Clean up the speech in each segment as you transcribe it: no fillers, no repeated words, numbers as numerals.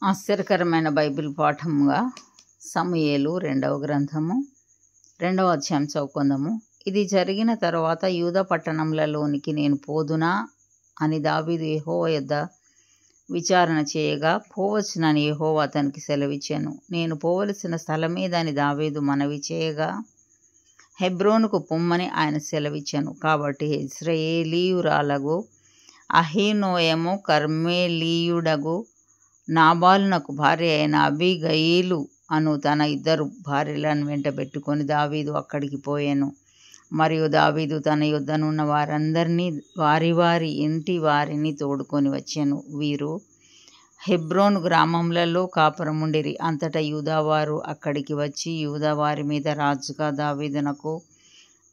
ఆశ్చర్యకరమైన బైబిల్ పాఠముగా సమూయేలు 2వ గ్రంథము 2వ అధ్యాయం చదువుకుందాము. ఇది జరిగిన తరువాత యూదా పట్టణములలోనికి నేను పోదునా అని దావీదు యెహోవా యొద్ద విచారణ చేయగా, పోవచ్చునని యెహోవా అతనికి సెలవిచ్చాను. నేను పోవలసిన స్థలమేదని దావీదు మనవి చేయగా, హెబ్రోనుకు పొమ్మని ఆయన సెలవిచ్చాను. కాబట్టి ఇశ్రాయేలీయురాలగు అహీనోయము కర్మెలీయుడగు నాబాలునకు భార్య అయిన అబీగయీలు అను తన 2 భార్యలను వెంటబెట్టుకొని దావీదు అక్కడికి పోయాను. మరియు దావీదు తన యొద్దనున్న వారందరినీ వారి ఇంటి వారిని తోడుకొని వచ్చాను. వీరు హెబ్రోను గ్రామములలో కాపురముండిరి. అంతటా యూదావారు అక్కడికి వచ్చి యూదా వారి మీద రాజుగా దావీదునకు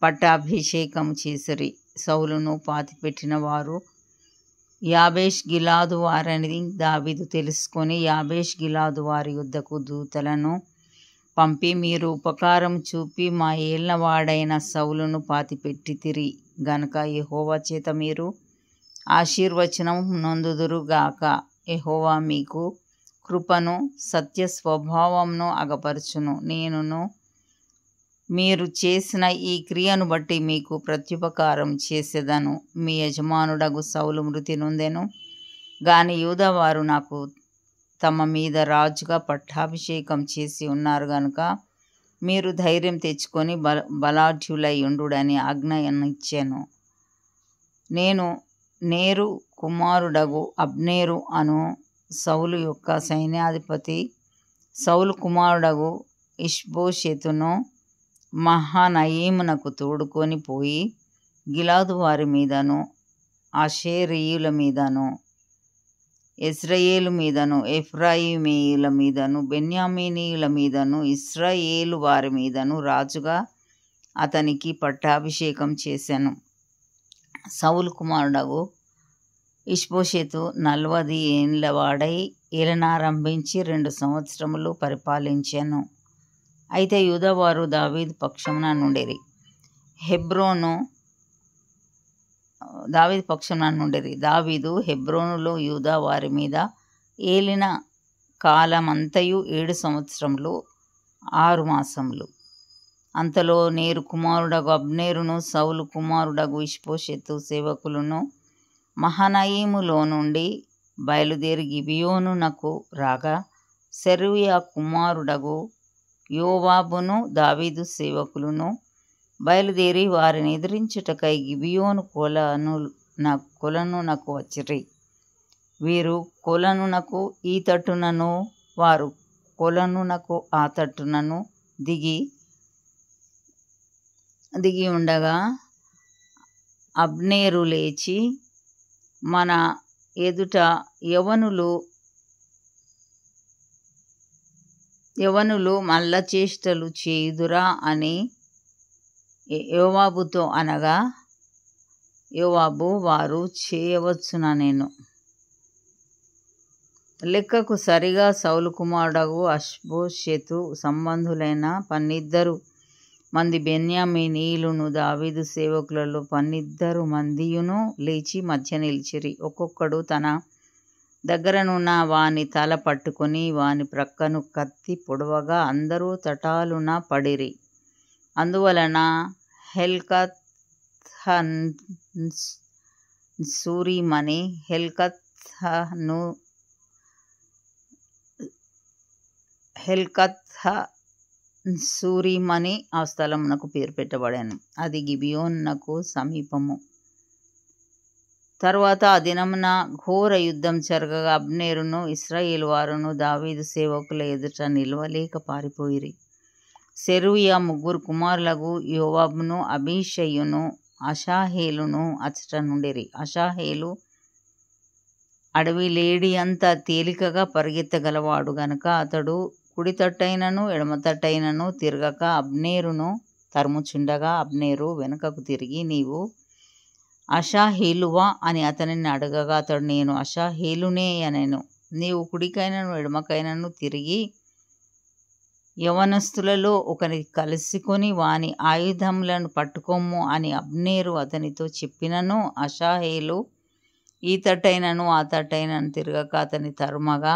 పట్టాభిషేకము చేసిరి. సౌలును పాతిపెట్టిన వారు యాబేష్ గిలాదు వారని దావీదు తెలుసుకొని యాబేష్ గిలాదు వారి యొద్దకు దూతలను పంపి, మీరు ఉపకారం చూపి మా ఏలినవాడైన సౌలును పాతిపెట్టితిరి గనుక యెహోవా చేత మీరు ఆశీర్వచనం నొందుదురుగాక. యెహోవా మీకు కృపను సత్య స్వభావంను అగపరచును. నేనును మీరు చేసిన ఈ క్రియను బట్టి మీకు ప్రత్యుపకారం చేసేదను. మీ యజమానుడగు సౌలు మృతి నొందెను గాని యూదావారు నాకు తమ మీద రాజుగా పట్టాభిషేకం చేసి ఉన్నారు గనుక మీరు ధైర్యం తెచ్చుకొని బలాఢ్యులై ఉండుడని ఆజ్ఞనిచ్చాను. నేను నేరు కుమారుడగు అబ్నేరు అను సౌలు యొక్క సైన్యాధిపతి సౌలు కుమారుడగు ఇష్బోషెతును మహానయీమునకు తోడుకొని పోయి గిలాదు వారి మీదను ఆషేరీయుల మీదను ఇశ్రాయేలు మీదను ఎఫ్రాయిమీయుల మీదను బెన్యామీనీయుల మీదను ఇశ్రాయేలు వారి మీదను రాజుగా అతనికి పట్టాభిషేకం చేశాను. సౌలు కుమారుడగు ఇష్బోషెతు 40 ఏండ్ల వాడై ఏలనారంభించి 2 సంవత్సరములు పరిపాలించాను. అయితే యూదావారు దావీదు పక్షమున నుండిరి. దావీదు హెబ్రోనులో యూదా వారి మీద ఏలిన కాలమంతయు 7 సంవత్సరములు 6 మాసములు. అంతలో నేరు కుమారుడగు అబ్నేరును సౌలు కుమారుడగు ఇష్బోషెతు సేవకులను మహానయీములో నుండి బయలుదేరి గిబియోనునకు రాగా, సెరూయా కుమారుడగు యోవాబును దావీదు సేవకులను బయలుదేరి వారిని ఎదిరించుటకై గిబియోను కొలనునకు వచ్చిరి. వీరు కొలనునకు ఈ తట్టునను వారు కొలనునకు ఆ తట్టునను దిగి ఉండగా, అబ్నేరు లేచి, మన ఎదుట యవనులు మల్లచేష్టలు చేయుదురా అని యోవాబుతో అనగా, యోవాబు వారు చేయవచ్చుననెను. లెక్కకు సరిగా సౌలు కుమారుడగు ఇష్బోషెతు సంబంధులైన 12 మంది బెన్యామీనీయులును దావీదు సేవకులలో 12 మందియును లేచి మధ్య నిలిచిరి. ఒక్కొక్కడు తన దగ్గరనున్న వాని తల పట్టుకొని వాని ప్రక్కను కత్తి పొడవగా అందరూ తటాలున పడిరి. అందువలన హెల్కత్హన్సూరీమని ఆ స్థలమునకు పేరు పెట్టబడెను. అది గిబియోనునకు సమీపము. తరువాత ఆ దినమున ఘోర యుద్ధం జరగగా అబ్నేరును ఇశ్రాయేలు వారును దావీదు సేవకుల ఎదుట నిలవలేక పారిపోయిరి. సెరూయా 3 కుమారులగు యోవాబును అబీషయును అషాహేలును అచ్చట నుండిరి. అషాహేలు అడవి లేడి అంత తేలికగా పరిగెత్తగలవాడు గనుక అతడు కుడి తట్టైనను ఎడమ తట్టైనను తిరగక అబ్నేరును తరుముచుండగా, అబ్నేరు వెనుకకు తిరిగి, నీవు అషాహేలువా అని అతనిని అడగగా, అతడు నేను అషాహేలునే అనెను. నీవు కుడికైనను ఎడమకైనను తిరిగి యవనస్తులలో ఒకరిని కలుసుకొని వాని ఆయుధములను పట్టుకొమ్ము అని అబ్నేరు అతనితో చెప్పినను, అషాహేలు ఈ తట్టైనను ఆ తట్టైనను తిరగక అతని తరుమగా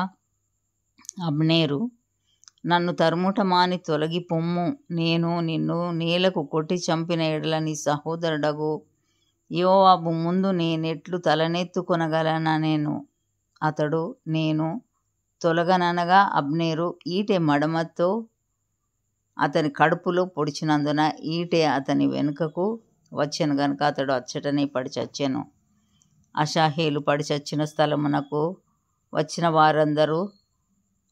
అబ్నేరు, నన్ను తరుముట మాని తొలగిపొమ్ము, నేను నిన్ను నేలకు కొట్టి చంపిన ఎడల నీ సహోదరుడగు యోవాబు ముందు నేనెట్లు తలనెత్తుకొనగలనెను. అతడు, నేను తొలగననగా అబ్నేరు ఈటె మడమతో అతని కడుపులో పొడిచినందున ఈటె అతని వెనుకకు వచ్చెను గనుక అతడు అచ్చటనే పడి చచ్చెను. అషాహేలు పడి చచ్చిన స్థలమునకు వచ్చిన వారందరూ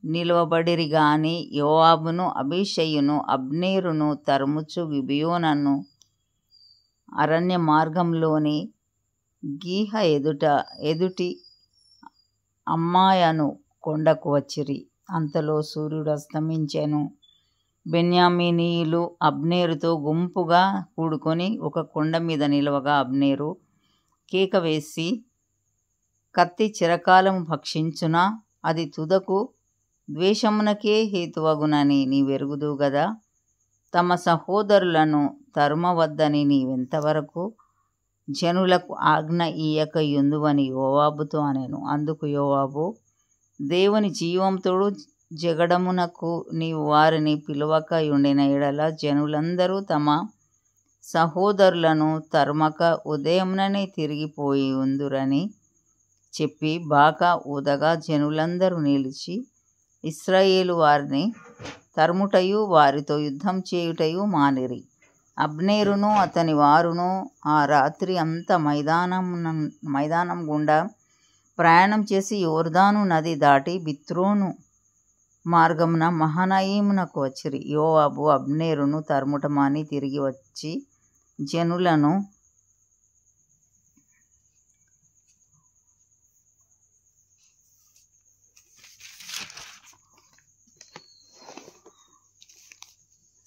నిలువబడిరి గాని యోవాబును అబీషైయును అబ్నేరును తరుముచు గిబియోనను అరణ్య మార్గంలోని గీహ ఎదుటి అమ్మాయను కొండకు వచ్చిరి. అంతలో సూర్యుడు అస్తమించెను. బెన్యామీనీయులు అబ్నేరుతో గుంపుగా కూడుకొని ఒక కొండ మీద నిలవగా అబ్నేరు కేక వేసి, కత్తి చిరకాలము భక్షించునా, అది తుదకు ద్వేషమునకే హేతువగునని నీవెరుగుదువు గదా. తమ సహోదరులను తరుమవద్దని నీవెంతవరకు జనులకు ఆజ్ఞ ఇయ్యక యుందువని యోవాబుతో అనెను. అందుకు యోవాబు, దేవుని జీవంతోడు జగడమునకు నీవు వారిని పిలువక యుండిన ఎడల జనులందరూ తమ సహోదరులను తరుమక ఉదయముననే తిరిగిపోయి ఉందురని చెప్పి బాకా ఊదగా జనులందరూ నిలిచి ఇశ్రాయేలు వారిని తరుముటయు వారితో యుద్ధం చేయుటయు మానిరి. అబ్నేరును అతని వారును ఆ రాత్రి అంతా మైదానం గుండా ప్రయాణం చేసి యోర్దాను నది దాటి బిత్రోను మార్గమున మహనయీమునకు వచ్చిరి. యోవాబు అబ్నేరును తరుముట మాని తిరిగి వచ్చి జనులను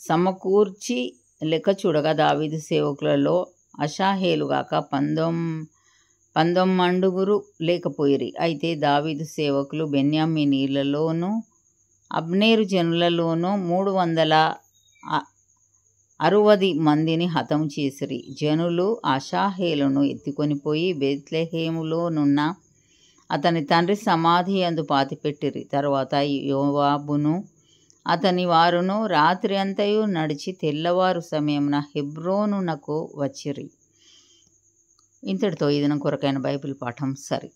సమకూర్చి లెక్క చూడగా దావీదు సేవకులలో అషాహేలుగాక 19 లేకపోయిరి. అయితే దావీదు సేవకులు బెన్యామీనీయులలోనూ అబ్నేరు జనులలోనూ 360 మందిని హతము చేసిరి. జనులు అషాహేలును ఎత్తుకొనిపోయి బెత్లెహేములోనున్న అతని తండ్రి సమాధి యందు పాతిపెట్టిరి. తరువాత యోవాబును అతని వారును రాత్రి అంతయు నడిచి తెల్లవారు సమయమున హెబ్రోనునకు వచ్చిరి. ఇంతటితో ఈ దినం కొరకైన బైబిల్ పాఠం సరి.